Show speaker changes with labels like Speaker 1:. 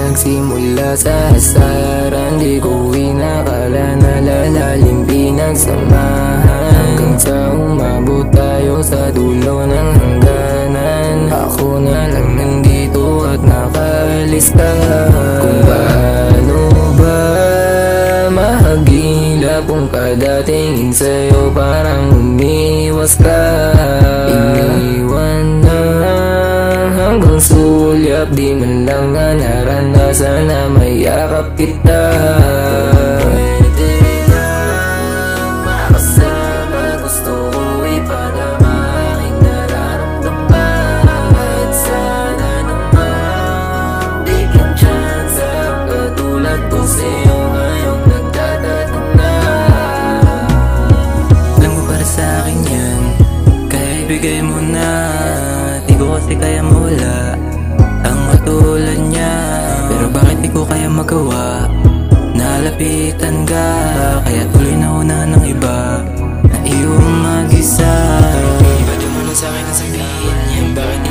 Speaker 1: Nagsimula sa hasaran, di ko inakala na lalalim pinagsamahan, hanggang sa umabot tayo sa dulo ng hangganan. Ako na lang nandito at nakaalis ka. Kung paano ba mahagilap kung kadatingin sa'yo parang umiwas ka. Iniwan na hanggang sulyap, di man lang nga naranasan na may yakap kita. Pwede lang makasama, gusto ko ipadama aking nararamdaman. At sana naman bigyan chance ang katulad ko sa'yo ngayong nagtatanong na. Alam mo para sa akin yan, kaya ibigay mo na. Di ko kasi kaya mawala ang matulad niya, pero bakit di ko kaya magawa? Nalapitan ka, kaya tuloy na una ng iba na iyong mag-isa. Ba't mo na sa'kin ang sabihin yan? Bakit